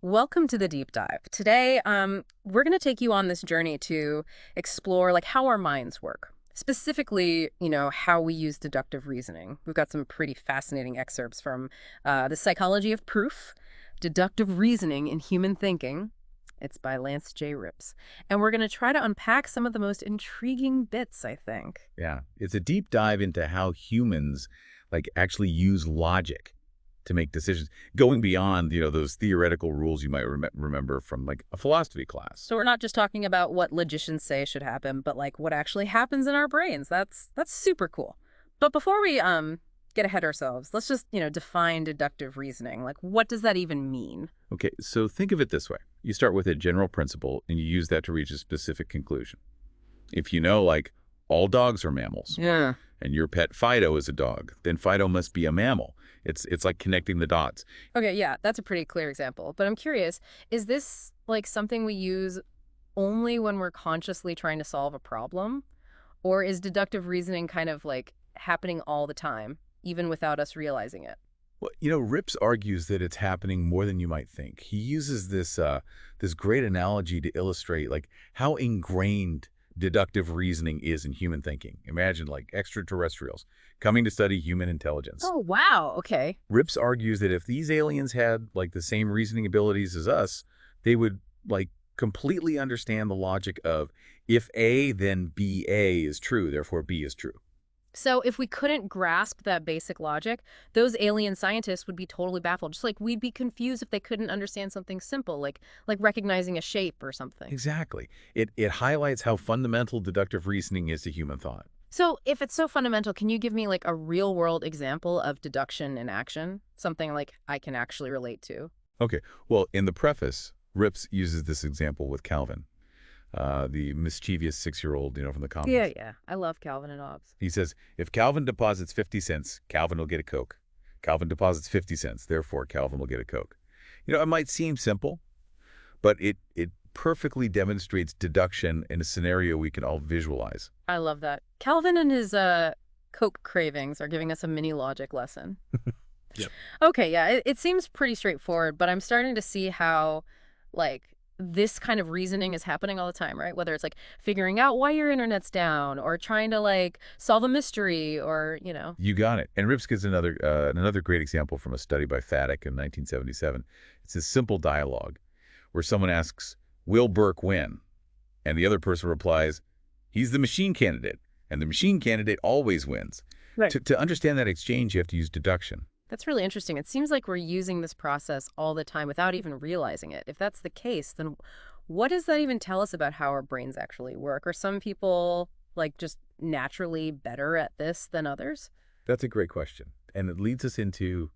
Welcome to the deep dive. Today, we're going to take you on this journey to explore like how our minds work. Specifically, how we use deductive reasoning. We've got some pretty fascinating excerpts from The Psychology of Proof, Deductive Reasoning in Human Thinking. It's by Lance J. Rips. And we're going to try to unpack some of the most intriguing bits, I think. Yeah, it's a deep dive into how humans actually use logic to make decisions, going beyond, those theoretical rules you might remember from like a philosophy class. So we're not just talking about what logicians say should happen, but like what actually happens in our brains. That's super cool. But before we get ahead ourselves, let's just, define deductive reasoning. Like what does that even mean? Okay, so think of it this way. You start with a general principle and you use that to reach a specific conclusion. If you know, like, all dogs are mammals, Yeah. and your pet Fido is a dog, then Fido must be a mammal. It's like connecting the dots. Okay, yeah, that's a pretty clear example. But I'm curious, is this like something we use only when we're consciously trying to solve a problem? Or is deductive reasoning kind of like happening all the time, even without us realizing it? Well, Rips argues that it's happening more than you might think. He uses this great analogy to illustrate like how ingrained deductive reasoning is in human thinking. Imagine like extraterrestrials coming to study human intelligence. Oh, wow. Okay. Rips argues that if these aliens had like the same reasoning abilities as us, they would like completely understand the logic of if A, then BA is true, therefore B is true. So if we couldn't grasp that basic logic, those alien scientists would be totally baffled. Just like we'd be confused if they couldn't understand something simple, like recognizing a shape or something. Exactly. It highlights how fundamental deductive reasoning is to human thought. So if it's so fundamental, can you give me like a real world example of deduction in action? Something like I can actually relate to. Okay, well, in the preface, Rips uses this example with Calvin, the mischievous 6-year-old, from the Yeah, comics. yeah. I love Calvin and Hobbes. He says, if Calvin deposits 50 cents, Calvin will get a Coke. Calvin deposits 50 cents, therefore Calvin will get a Coke. It might seem simple, but it perfectly demonstrates deduction in a scenario we can all visualize. I love that. Calvin and his Coke cravings are giving us a mini logic lesson. Yep. Okay, yeah, it seems pretty straightforward, but I'm starting to see how, like, this kind of reasoning is happening all the time, right? Whether it's like figuring out why your internet's down or trying to like solve a mystery or. You got it. And Rips gives another great example from a study by Faddick in 1977. It's a simple dialogue where someone asks, will Burke win? And the other person replies, he's the machine candidate, and the machine candidate always wins. Right. To understand that exchange, you have to use deduction. That's really interesting. It seems like we're using this process all the time without even realizing it. If that's the case, then what does that even tell us about how our brains actually work? Are some people like just naturally better at this than others? That's a great question. And it leads us into,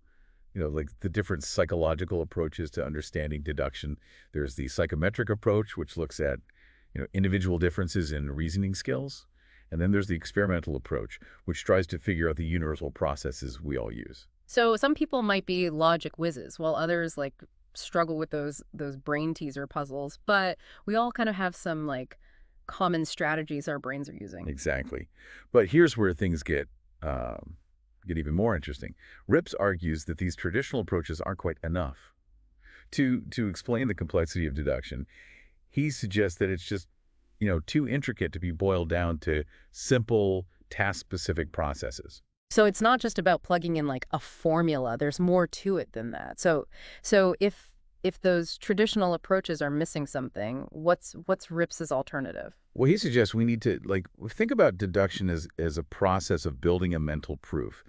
like the different psychological approaches to understanding deduction. There's the psychometric approach, which looks at, individual differences in reasoning skills. And then there's the experimental approach, which tries to figure out the universal processes we all use. So some people might be logic whizzes, while others like struggle with those brain teaser puzzles. But we all kind of have some like common strategies our brains are using. Exactly. But here's where things get even more interesting. Rips argues that these traditional approaches aren't quite enough. To explain the complexity of deduction, he suggests that it's just, too intricate to be boiled down to simple, task-specific processes. So it's not just about plugging in like a formula. There's more to it than that. So if those traditional approaches are missing something, what's Rips's alternative? Well, he suggests we need to think about deduction as a process of building a mental proof.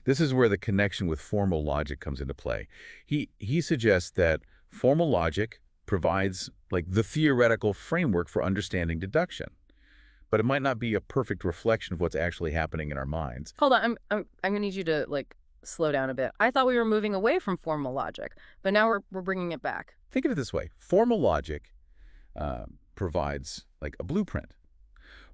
This is where the connection with formal logic comes into play. He suggests that formal logic provides like the theoretical framework for understanding deduction, but it might not be a perfect reflection of what's actually happening in our minds. Hold on, I'm gonna need you to like slow down a bit. I thought we were moving away from formal logic, but now we're bringing it back. Think of it this way: formal logic provides like a blueprint,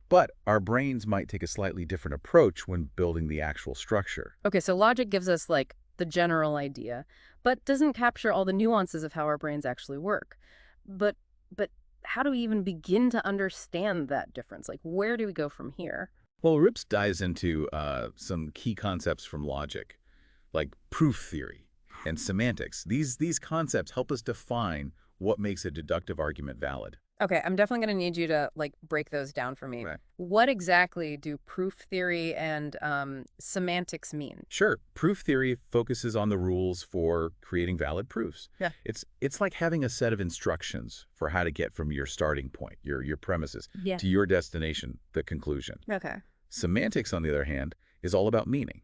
but our brains might take a slightly different approach when building the actual structure. Okay, so logic gives us like the general idea, but doesn't capture all the nuances of how our brains actually work. But how do we even begin to understand that difference? Like, where do we go from here? Well, Rips dives into some key concepts from logic, like proof theory. and semantics. These concepts help us define what makes a deductive argument valid. Okay, I'm definitely going to need you to like break those down for me. Right. What exactly do proof theory and semantics mean? Sure, proof theory focuses on the rules for creating valid proofs. Yeah. It's like having a set of instructions for how to get from your starting point, your premises, Yeah. to your destination, the conclusion. Okay. Semantics, on the other hand, is all about meaning.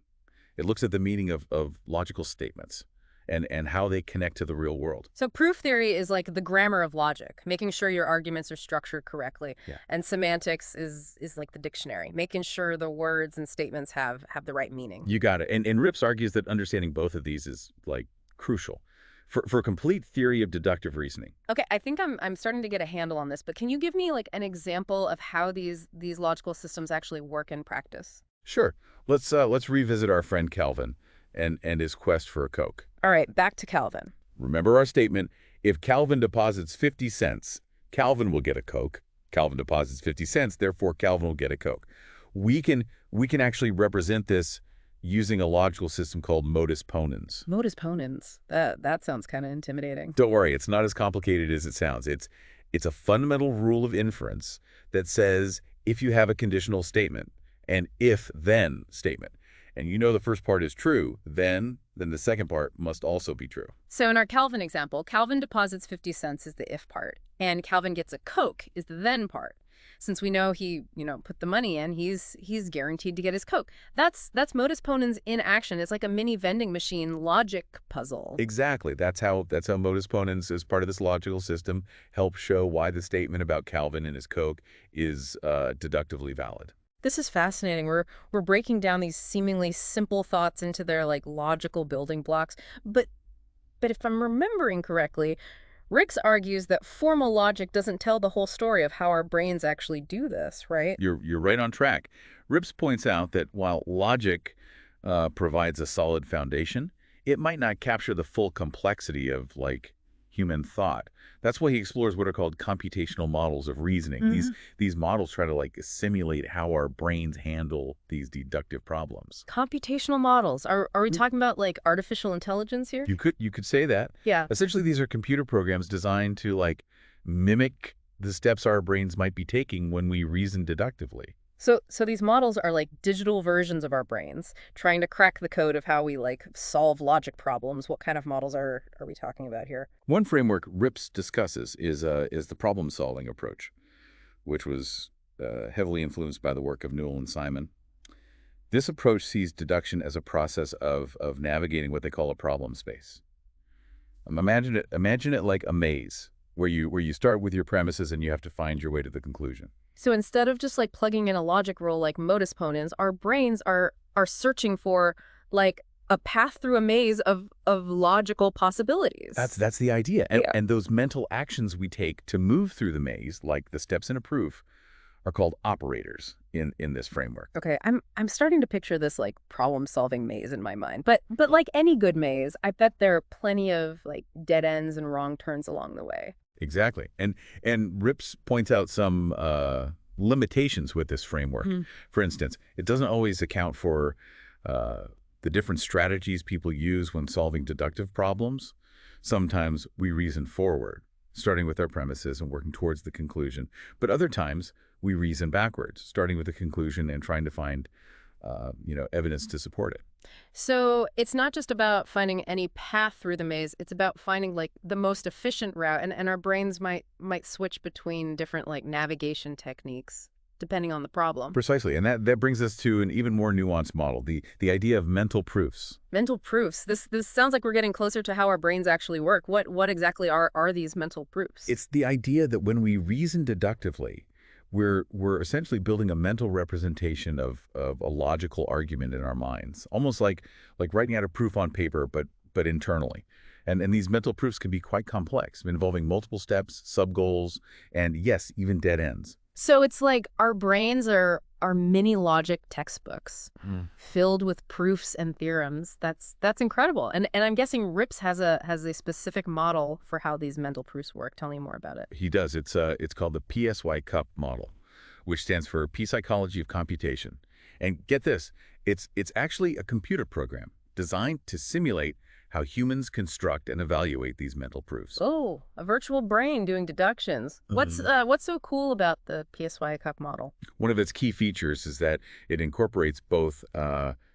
It looks at the meaning of logical statements and how they connect to the real world. So proof theory is like the grammar of logic, making sure your arguments are structured correctly. Yeah. And semantics is like the dictionary, making sure the words and statements have the right meaning. You got it. And Rips argues that understanding both of these is, like, crucial for a complete theory of deductive reasoning. Okay, I think I'm starting to get a handle on this, but can you give me like an example of how these logical systems actually work in practice? Sure. Let's revisit our friend Calvin and his quest for a Coke. All right, back to Calvin. Remember our statement, if Calvin deposits 50 cents, Calvin will get a Coke. Calvin deposits 50 cents, therefore Calvin will get a Coke. We can actually represent this using a logical system called modus ponens. Modus ponens. That sounds kind of intimidating. Don't worry, it's not as complicated as it sounds. It's a fundamental rule of inference that says if you have a conditional statement, an if-then statement, and you know the first part is true, then the second part must also be true. So in our Calvin example, Calvin deposits 50 cents is the if part, and Calvin gets a Coke is the then part. Since we know he, put the money in, he's guaranteed to get his Coke. That's modus ponens in action. It's like a mini vending machine logic puzzle. Exactly. That's how modus ponens, as part of this logical system, help show why the statement about Calvin and his Coke is deductively valid. This is fascinating. We're breaking down these seemingly simple thoughts into their like logical building blocks. But if I'm remembering correctly, Ricks argues that formal logic doesn't tell the whole story of how our brains actually do this, right? You're right on track. Rips points out that while logic provides a solid foundation, it might not capture the full complexity of, like, human thought. That's why he explores what are called computational models of reasoning. These models try to, like, simulate how our brains handle these deductive problems. Computational models. Are we talking about like artificial intelligence here? You could say that. Yeah. Essentially, these are computer programs designed to, like, mimic the steps our brains might be taking when we reason deductively. So these models are like digital versions of our brains trying to crack the code of how we like solve logic problems. What kind of models are we talking about here? One framework Rips discusses is the problem-solving approach, which was heavily influenced by the work of Newell and Simon. This approach sees deduction as a process of navigating what they call a problem space. Imagine it like a maze where you start with your premises and you have to find your way to the conclusion. So instead of just like plugging in a logic rule like modus ponens, our brains are searching for like a path through a maze of logical possibilities. That's the idea. And, Yeah. and those mental actions we take to move through the maze, like the steps in a proof, are called operators in this framework. Okay, I'm starting to picture this like problem-solving maze in my mind. But like any good maze, I bet there are plenty of like dead ends and wrong turns along the way. Exactly. And Rips points out some limitations with this framework. For instance, it doesn't always account for the different strategies people use when solving deductive problems. Sometimes we reason forward, starting with our premises and working towards the conclusion. But other times we reason backwards, starting with the conclusion and trying to find evidence to support it. So it's not just about finding any path through the maze. It's about finding like the most efficient route. And our brains might switch between different like navigation techniques depending on the problem. Precisely. And that brings us to an even more nuanced model, the idea of mental proofs. Mental proofs. This sounds like we're getting closer to how our brains actually work. What exactly are these mental proofs? It's the idea that when we reason deductively, we're essentially building a mental representation of a logical argument in our minds, almost like writing out a proof on paper, but internally. And these mental proofs can be quite complex, involving multiple steps, sub-goals, and yes, even dead ends. So it's like our brains are mini logic textbooks filled with proofs and theorems. That's incredible. And I'm guessing Rips has a specific model for how these mental proofs work. Tell me more about it. He does. It's called the PSY Cup model, which stands for P Psychology of Computation. And get this, it's actually a computer program designed to simulate how humans construct and evaluate these mental proofs. Oh, a virtual brain doing deductions. What's so cool about the PSY cup model? One of its key features is that it incorporates both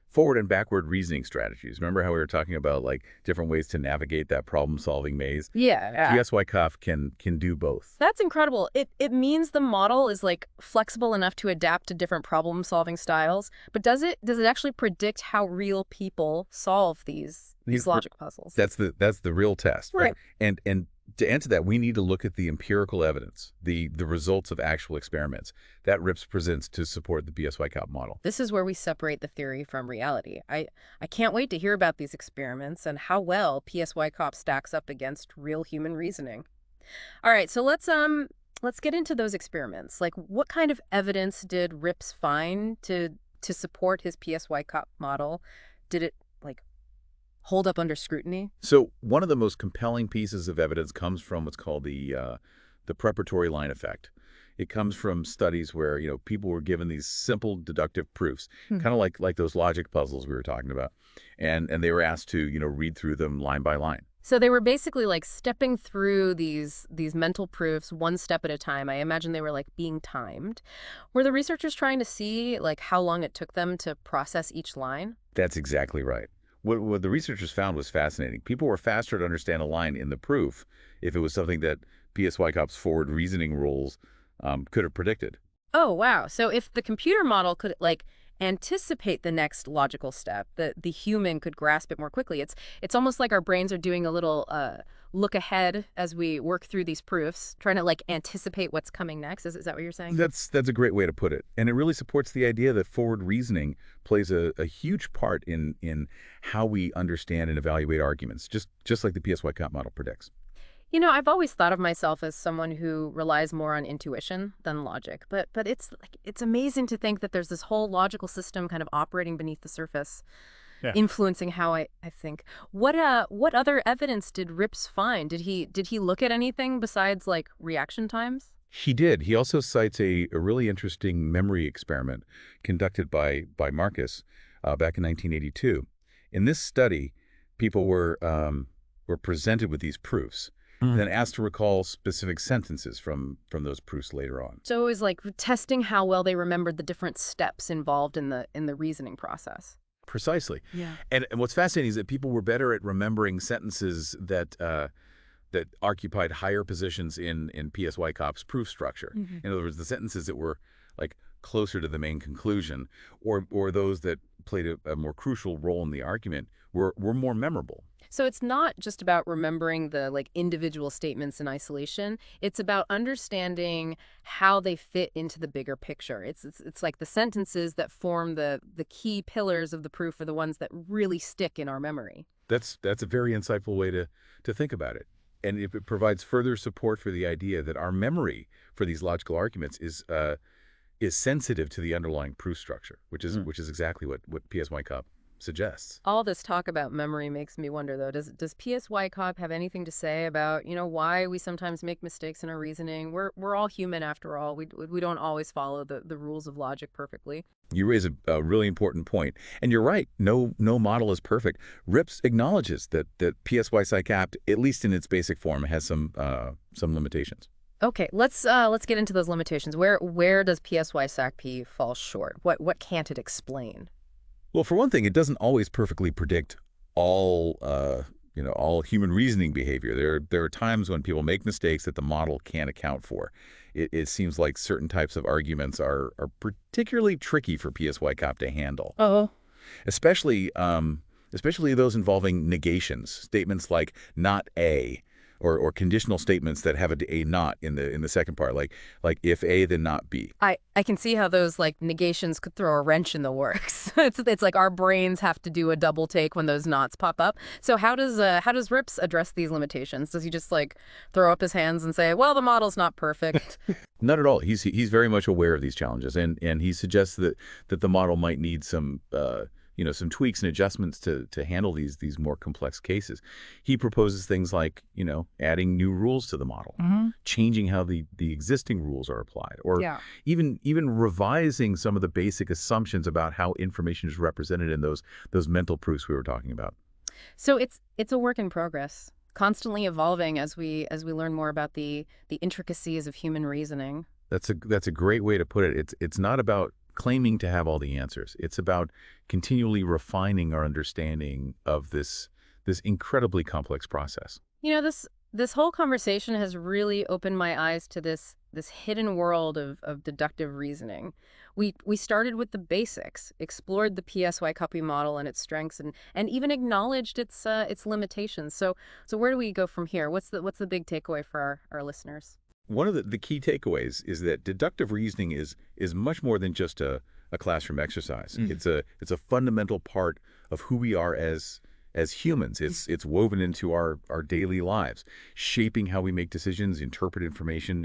forward and backward reasoning strategies. Remember how we were talking about like different ways to navigate that problem-solving maze? Yeah, PSYCOF can do both. that's incredible. It means the model is like flexible enough to adapt to different problem-solving styles, but does it actually predict how real people solve these These- logic puzzles? That's the real test, right? Right. And to answer that, we need to look at the empirical evidence, the results of actual experiments that RIPS presents to support the PSYCOP model. This is where we separate the theory from reality. I can't wait to hear about these experiments and how well PSY cop stacks up against real human reasoning. All right, so let's get into those experiments. Like what kind of evidence did Rips find to support his PSY cop model? Did it like hold up under scrutiny? So one of the most compelling pieces of evidence comes from what's called the preparatory line effect. It comes from studies where people were given these simple deductive proofs, kind of like those logic puzzles we were talking about, and they were asked to read through them line by line. So they were basically like stepping through these mental proofs one step at a time. I imagine they were like being timed. Were the researchers trying to see like how long it took them to process each line? That's exactly right. What the researchers found was fascinating. People were faster to understand a line in the proof if it was something that PSYCOP's forward reasoning rules could have predicted. Oh, wow. So if the computer model could like anticipate the next logical step, the human could grasp it more quickly. It's almost like our brains are doing a little look ahead as we work through these proofs, trying to like anticipate what's coming next. Is that what you're saying? That's a great way to put it. And it really supports the idea that forward reasoning plays a huge part in how we understand and evaluate arguments, just like the PSYCOP model predicts. I've always thought of myself as someone who relies more on intuition than logic, but it's amazing to think that there's this whole logical system kind of operating beneath the surface, Yeah. influencing how I think. What other evidence did Rips find? Did he look at anything besides like reaction times? He did. He also cites a really interesting memory experiment conducted by Marcus back in 1982. In this study, people were presented with these proofs, then asked to recall specific sentences from those proofs later on. So it was like testing how well they remembered the different steps involved in the reasoning process. Precisely. Yeah. And what's fascinating is that people were better at remembering sentences that occupied higher positions in PSYCOP's proof structure. In other words, the sentences that were like closer to the main conclusion, or those that played a more crucial role in the argument, were more memorable. So it's not just about remembering the like individual statements in isolation. It's about understanding how they fit into the bigger picture. It's like the sentences that form the key pillars of the proof are the ones that really stick in our memory. That's a very insightful way to think about it. And it provides further support for the idea that our memory for these logical arguments is sensitive to the underlying proof structure, which is exactly what PSYCOP suggests. All this talk about memory makes me wonder, though, does PSY Cop have anything to say about, why we sometimes make mistakes in our reasoning? We're all human after all. We don't always follow the rules of logic perfectly. You raise a really important point. And you're right, no model is perfect. RIPS acknowledges that PSY-CyCapt, at least in its basic form, has some limitations. Okay, let's get into those limitations. Where does PSY-SACP fall short? What can't it explain? Well, for one thing, it doesn't always perfectly predict all human reasoning behavior. There are times when people make mistakes that the model can't account for. It seems like certain types of arguments are particularly tricky for PSYCOP to handle. Oh. Especially those involving negations, statements like "not a," or conditional statements that have a not in the second part, like if A then not B. I can see how those like negations could throw a wrench in the works. It's like our brains have to do a double take when those nots pop up. So how does Rips address these limitations? Does he just like throw up his hands and say, well, the model's not perfect? Not at all. He's very much aware of these challenges, and he suggests that the model might need some tweaks and adjustments to handle these more complex cases. He proposes things like, adding new rules to the model, changing how the existing rules are applied, or even revising some of the basic assumptions about how information is represented in those mental proofs we were talking about. So it's a work in progress, constantly evolving as we learn more about the intricacies of human reasoning. That's a great way to put it. It's not about claiming to have all the answers. It's about continually refining our understanding of this incredibly complex process. This whole conversation has really opened my eyes to this hidden world of deductive reasoning. We started with the basics, explored the PSY copy model and its strengths, and even acknowledged its limitations. So where do we go from here? What's the big takeaway for our listeners? One of the key takeaways is that deductive reasoning is much more than just a classroom exercise. It's a fundamental part of who we are as humans. It's woven into our daily lives, shaping how we make decisions, interpret information,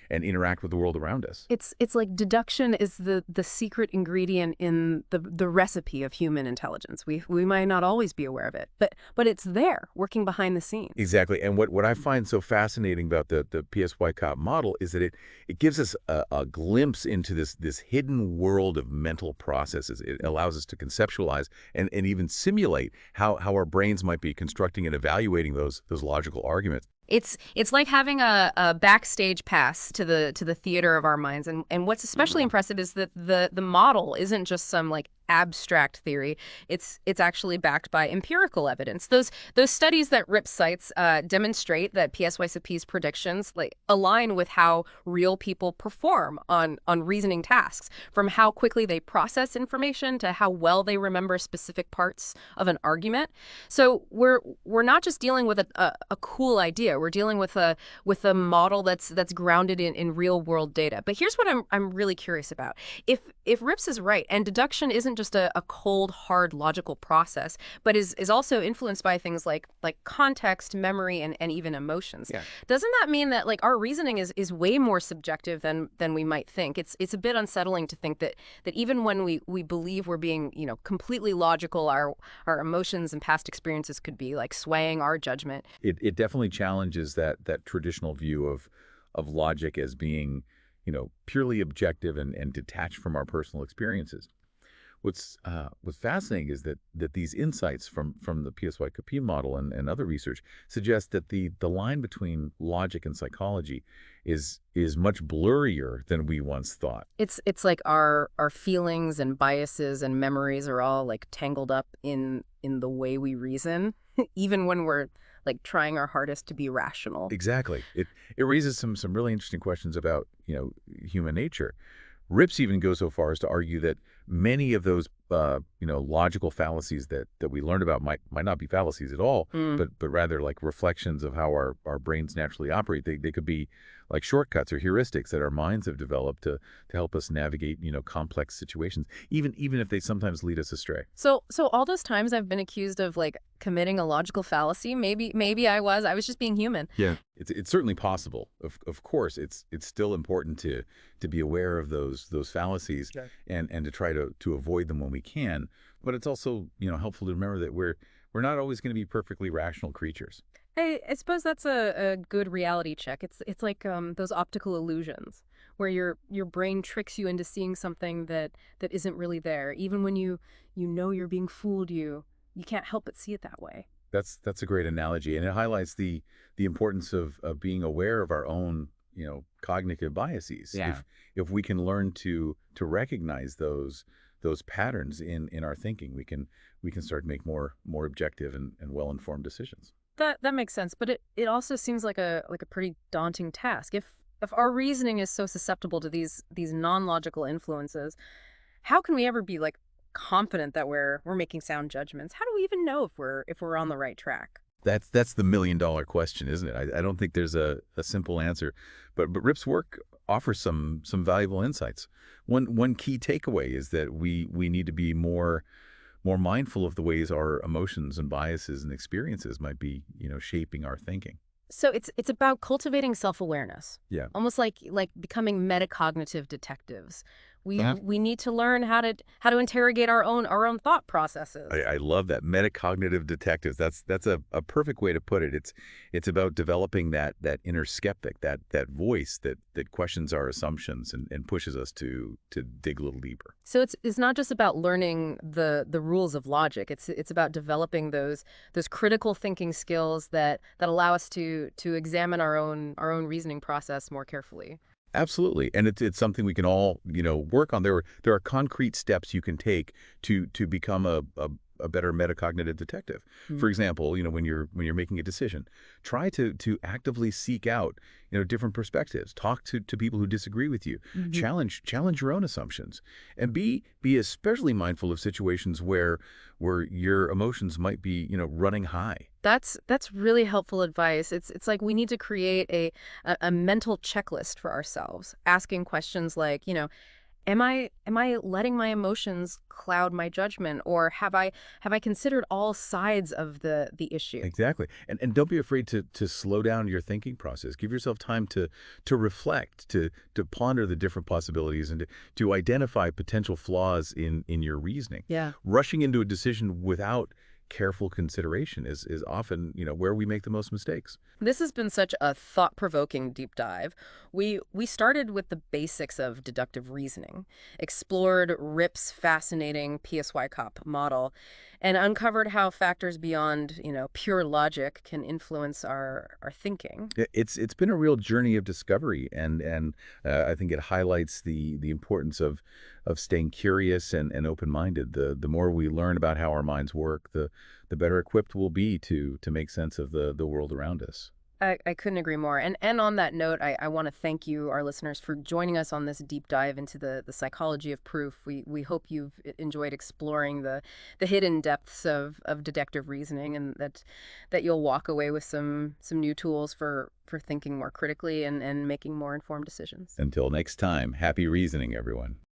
and interact with the world around us. It's like deduction is the secret ingredient in the recipe of human intelligence. We might not always be aware of it, but it's there, working behind the scenes. Exactly. And what I find so fascinating about the PSY cop model is that it gives us a glimpse into this hidden world of mental processes. It allows us to conceptualize and even simulate how our brains might be constructing and evaluating those logical arguments. It's like having a backstage pass to the theater of our minds. And what's especially impressive is that the model isn't just some like abstract theory. It's actually backed by empirical evidence. Those studies that Rip cites demonstrate that PSYCP's predictions like align with how real people perform on reasoning tasks, from how quickly they process information to how well they remember specific parts of an argument. So we're not just dealing with a cool idea. We're dealing with a model that's grounded in real world data. But here's what I'm really curious about. If Rips is right and deduction isn't just a cold, hard logical process, but is also influenced by things like context, memory, and even emotions. Yeah. Doesn't that mean that like our reasoning is way more subjective than we might think? It's a bit unsettling to think that even when we believe we're being, completely logical, our emotions and past experiences could be like swaying our judgment. It definitely challenges that traditional view of logic as being, purely objective and detached from our personal experiences. What's fascinating is that these insights from the PSYCP model and other research suggest that the line between logic and psychology is much blurrier than we once thought. It's like our feelings and biases and memories are all like tangled up in the way we reason, even when we're like trying our hardest to be rational. Exactly. It raises some really interesting questions about, human nature. Rips even goes so far as to argue that many of those, logical fallacies that we learned about might not be fallacies at all, but rather like reflections of how our brains naturally operate. They could be like shortcuts or heuristics that our minds have developed to help us navigate, complex situations, even if they sometimes lead us astray. So all those times I've been accused of like committing a logical fallacy, maybe I was just being human. Yeah, it's certainly possible. Of course, it's still important to be aware of those fallacies. Sure. and to try to avoid them when we can. But it's also, helpful to remember that we're not always going to be perfectly rational creatures. I suppose that's a good reality check. It's like those optical illusions where your brain tricks you into seeing something that isn't really there. Even when you know you're being fooled, you can't help but see it that way. That's a great analogy, and it highlights the importance of being aware of our own, cognitive biases. Yeah. If we can learn to recognize those patterns in our thinking, we can start to make more objective and well-informed decisions. That makes sense, but it also seems like a pretty daunting task. If our reasoning is so susceptible to these non-logical influences, how can we ever be like confident that we're making sound judgments? How do we even know if we're on the right track? That's the million-dollar question, isn't it? I don't think there's a simple answer, but Rip's work offers some valuable insights. One key takeaway is that we need to be more mindful of the ways our emotions and biases and experiences might be, shaping our thinking. So it's about cultivating self-awareness. Yeah. Almost like becoming metacognitive detectives. We need to learn how to interrogate our own thought processes. I love that. Metacognitive detectives. That's a perfect way to put it. It's about developing that inner skeptic, that voice that questions our assumptions and pushes us to dig a little deeper. So it's not just about learning the rules of logic. It's about developing those critical thinking skills that allow us to examine our own reasoning process more carefully. Absolutely, and it's something we can all work on. There are concrete steps you can take to become a better metacognitive detective. For example, when you're making a decision, try to actively seek out different perspectives. Talk to people who disagree with you. Mm-hmm. Challenge your own assumptions, and be especially mindful of situations where your emotions might be running high. That's really helpful advice. It's like we need to create a mental checklist for ourselves, asking questions like, am I letting my emotions cloud my judgment, or have I considered all sides of the issue? Exactly. And don't be afraid to slow down your thinking process. Give yourself time to reflect, to ponder the different possibilities and to identify potential flaws in your reasoning. Yeah. Rushing into a decision without careful consideration is often, where we make the most mistakes. This has been such a thought-provoking deep dive. We started with the basics of deductive reasoning, explored Rip's fascinating PSY-COP model, and uncovered how factors beyond, pure logic can influence our thinking. It's been a real journey of discovery, and I think it highlights the importance of staying curious and open-minded. The more we learn about how our minds work, the better equipped we'll be to make sense of the world around us. I couldn't agree more. And on that note, I want to thank you, our listeners, for joining us on this deep dive into the psychology of proof. We hope you've enjoyed exploring the hidden depths of deductive reasoning, and that you'll walk away with some new tools for thinking more critically and making more informed decisions. Until next time, happy reasoning, everyone.